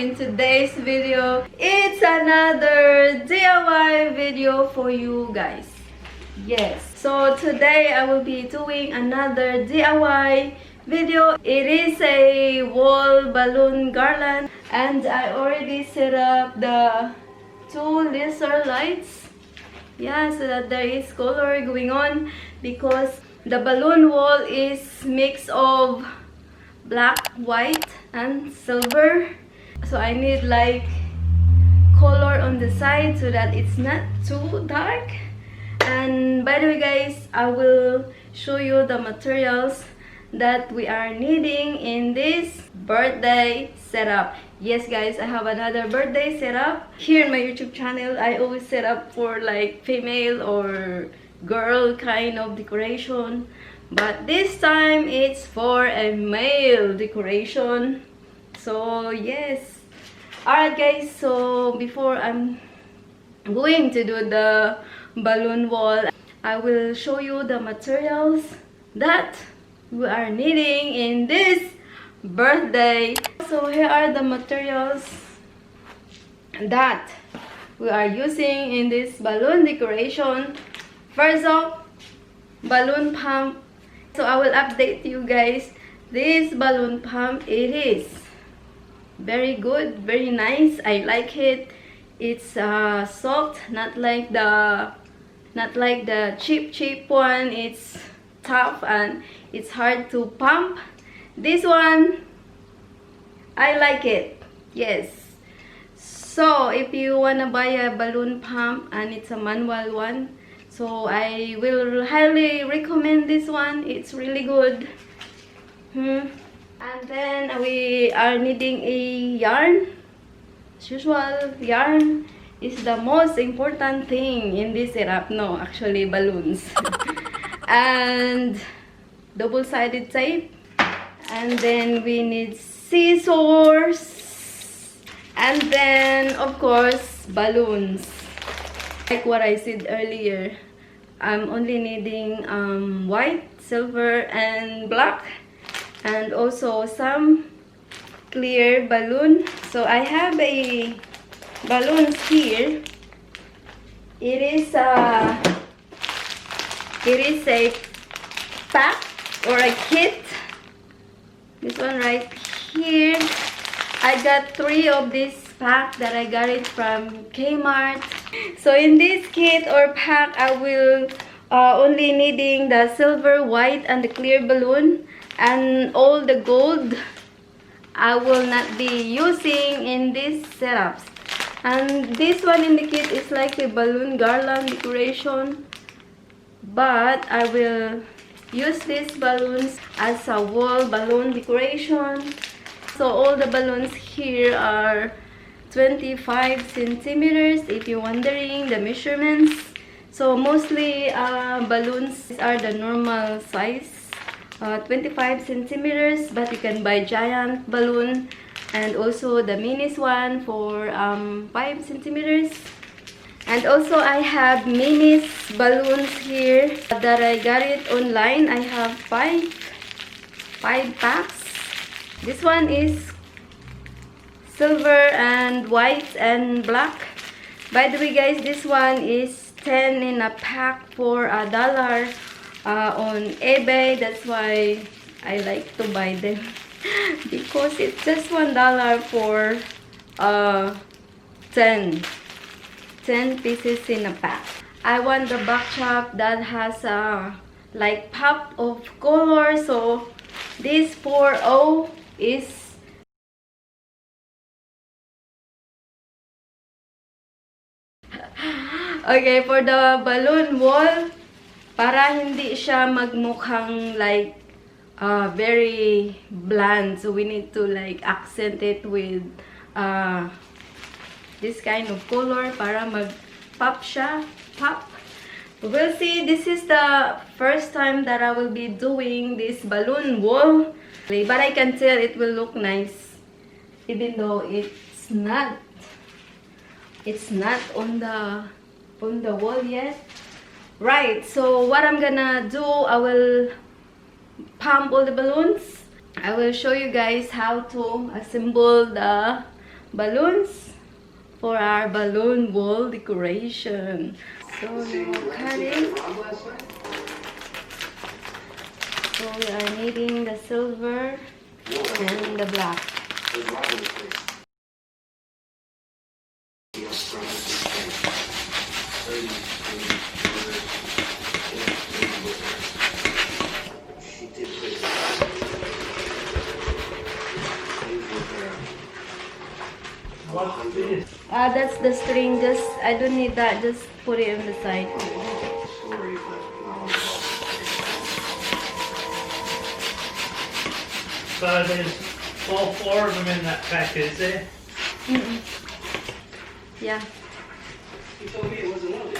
in today's video. It's another DIY video for you guys. Yes, so today I will be doing another DIY video. It is a wall balloon garland, and I already set up the two laser lights. Yeah, so that there is color going on because the balloon wall is mix of black, white, and silver. So I need like color on the side so that it's not too dark. And by the way guys, I will show you the materials that we are needing in this birthday setup. Yes guys, I have another birthday setup here in my YouTube channel. I always set up for like female or girl kind of decoration, but this time it's for a male decoration. So yes, alright guys, so before I'm going to do the balloon wall, I will show you the materials that we are needing in this birthday. So here are the materials that we are using in this balloon decoration. First off, balloon pump. So I will update you guys. This balloon pump, it is very good, very nice. I like it. It's soft, not like the cheap one. It's tough and it's hard to pump. This one, I like it. Yes. So if you wanna buy a balloon pump and it's a manual one, so I will highly recommend this one. It's really good. And then we are needing a yarn. As usual, yarn is the most important thing in this setup. No, actually balloons. And double-sided tape. And then we need scissors. And then, of course, balloons. Like what I said earlier, I'm only needing white, silver, and black. And also some clear balloon. So I have a balloons here. It is a pack or a kit. This one right here. I got 3 of this pack that I got it from Kmart. So in this kit or pack, I will only needing the silver, white, and the clear balloon, and all the gold I will not be using in these setups. And this one in the kit is like a balloon garland decoration, but I will use these balloons as a wall balloon decoration. So all the balloons here are 25 centimeters if you're wondering the measurements. So mostly balloons are the normal size, 25 centimeters, but you can buy giant balloon and also the minis one for 5 centimeters. And also I have minis balloons here that I got it online. I have 5 packs. This one is silver and white and black. By the way guys, this one is 10 in a pack for $1 on eBay. That's why I like to buy them because it's just $1 for 10 pieces in a pack. I want the backstrap that has like pop of color. So this 4O is okay for the balloon wall, para hindi siya magmukhang like very bland. So we need to like accent it with this kind of color para mag-pop siya. Pop. We'll see. This is the first time that I will be doing this balloon wall. But I can tell it will look nice. Even though it's not on the wall yet. Right, so what I'm gonna do, I will pump all the balloons. I will show you guys how to assemble the balloons for our balloon wall decoration. So now cutting. So we are needing the silver and the black. What's this? That's the string. Just I don't need that. Just put it on the side. So there's all four of them in that pack, is there? Yeah. You told me it wasn't loaded.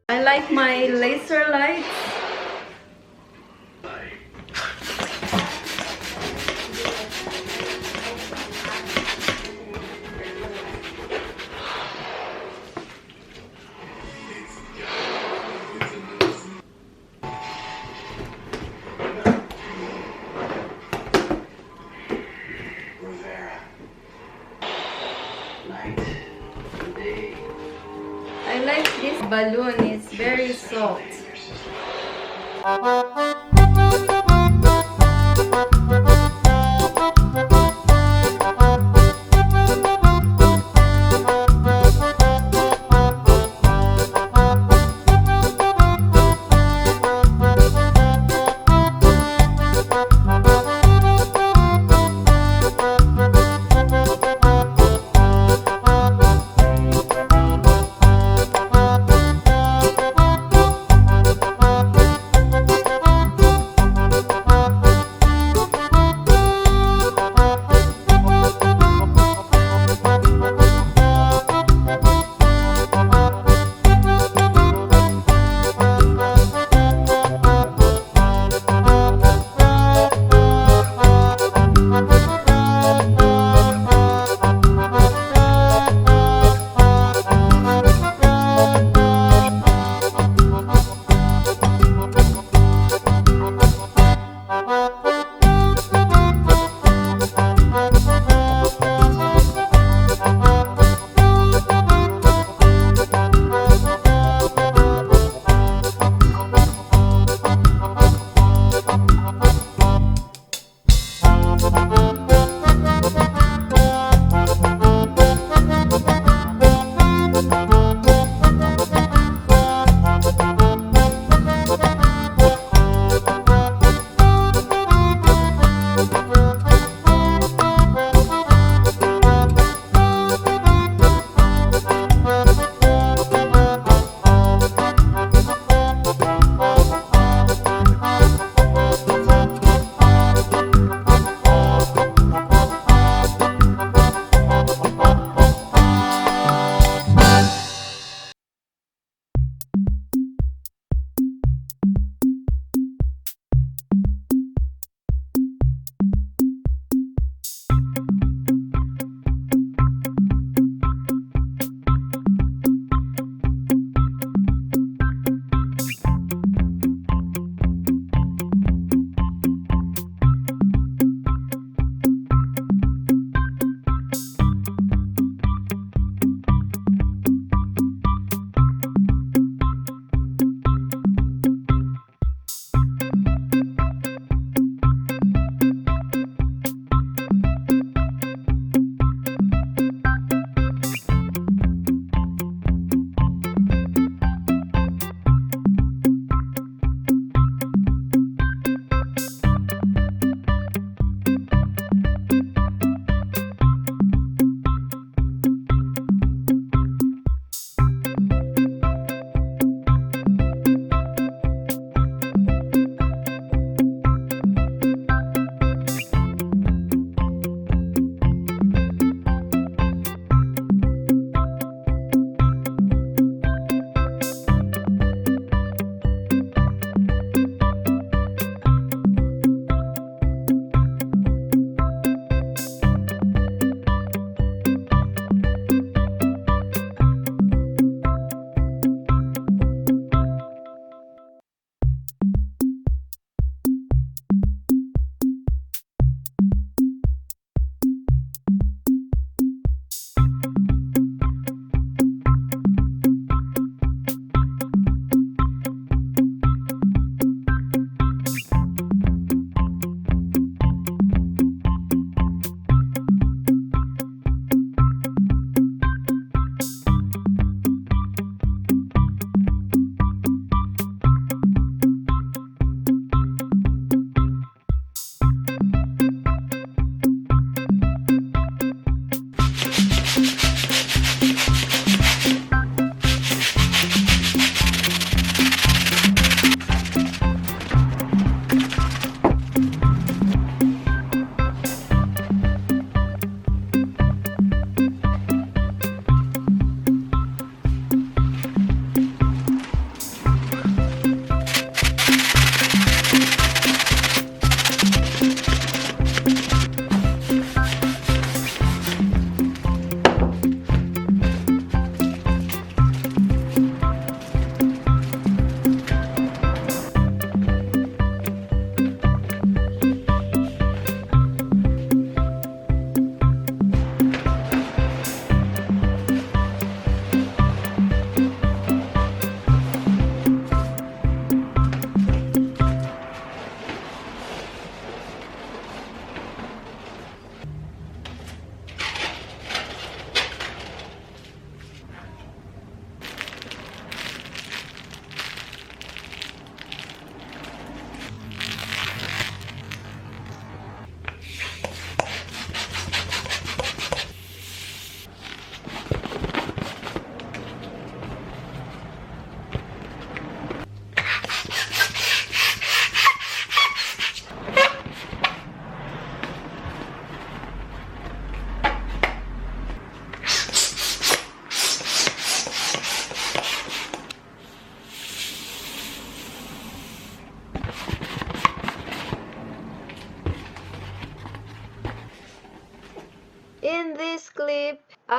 I like my laser lights. I like this balloon, it's very soft.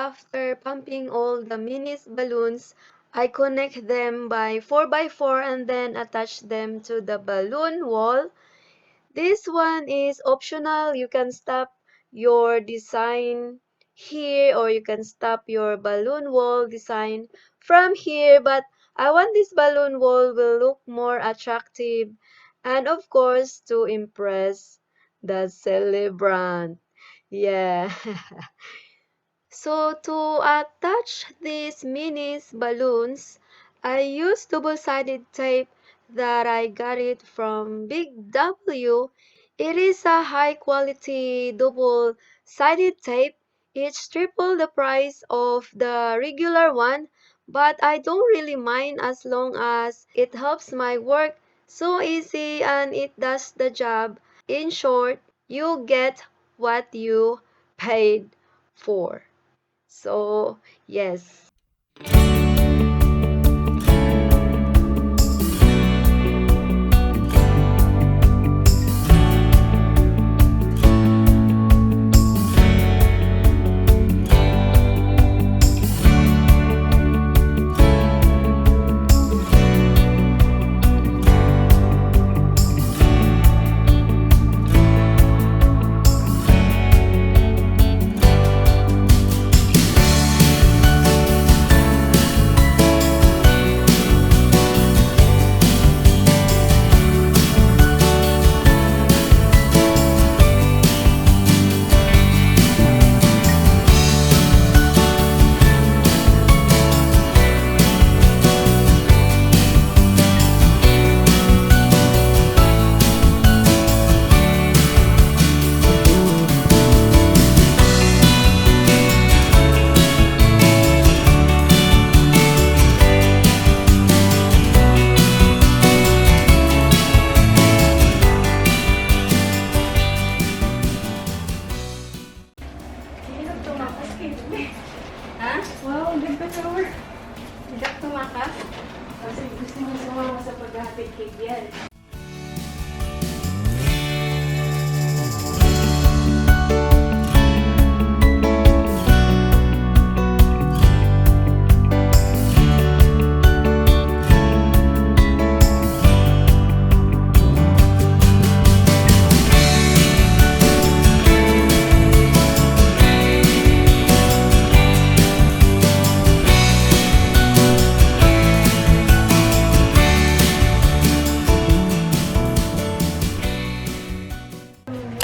after pumping all the mini balloons, I connect them by 4x4 and then attach them to the balloon wall. This one is optional. You can stop your design here or you can stop your balloon wall design from here, but I want this balloon wall will look more attractive and of course to impress the celebrant. Yeah. So to attach these mini balloons, I use double-sided tape that I got it from Big W. It is a high-quality double-sided tape. It's triple the price of the regular one, but I don't really mind as long as it helps my work so easy and it does the job. In short, you get what you paid for. So, yes. Ha? Wow, ang ganda shower. Hindi ka tumakas? Kasi gusto mo sumama sa paghahatid cake yan.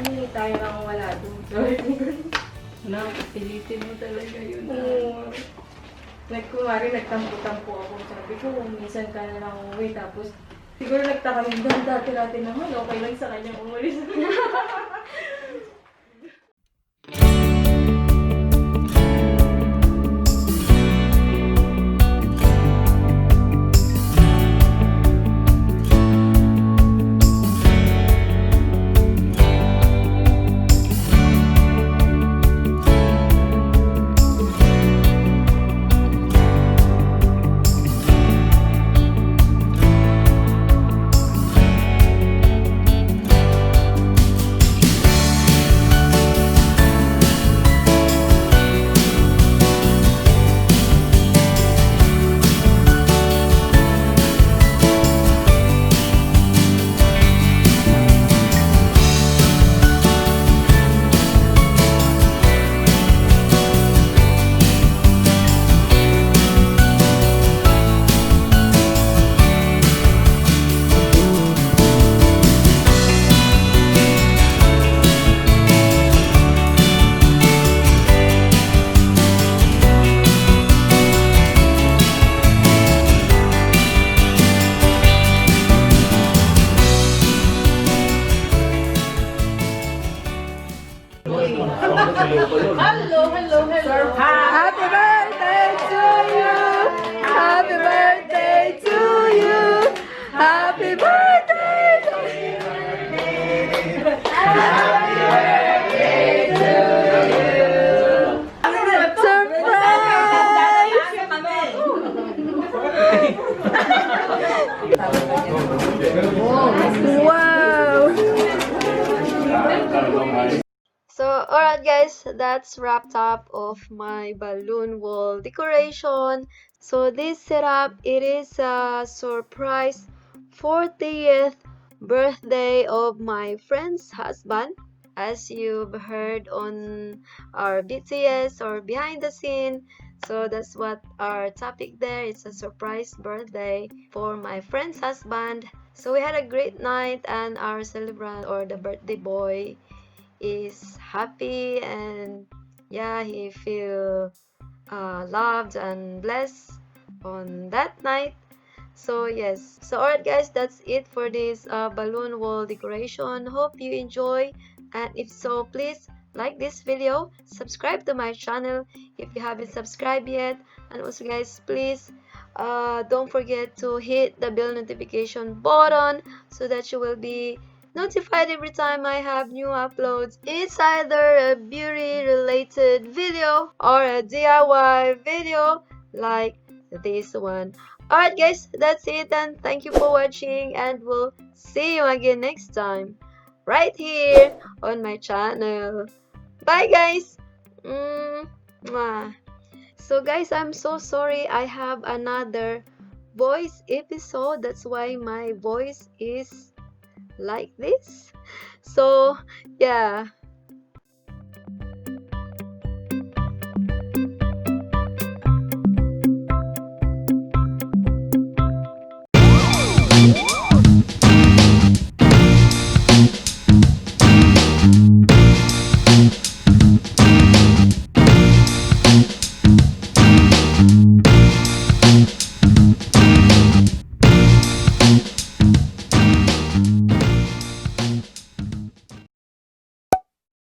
Hindi tayo nang wala doon. No, pilitin mo talaga yun. Oo. Kunwari, nagtampo-tampo ako. Sabi ko, minsan ka na lang umuwi. Tapos, siguro nagtaka yung dati naman. Okay lang sa kanyang umalis. Hello. Happy birthday to you! Happy birthday to you! Happy birthday to you! Happy birthday to you! Surprise! Wow! So, alright guys, that's wrapped up of my balloon wall decoration. So this setup, it is a surprise 40th birthday of my friend's husband. As you've heard on our BTS or behind the scene. So that's what our topic there. It's a surprise birthday for my friend's husband. So we had a great night and our celebrant or the birthday boy is happy and yeah, he feel loved and blessed on that night. So yes, so alright guys, that's it for this balloon wall decoration. Hope you enjoy, and if so, please like this video, subscribe to my channel if you haven't subscribed yet, and also guys, please don't forget to hit the bell notification button so that you will be notified every time I have new uploads. It's either a beauty related video or a DIY video like this one. Alright guys, that's it, and thank you for watching, and we'll see you again next time right here on my channel. Bye guys. Mwah. So guys, I'm so sorry, I have another voice episode. That's why my voice is like this. So yeah,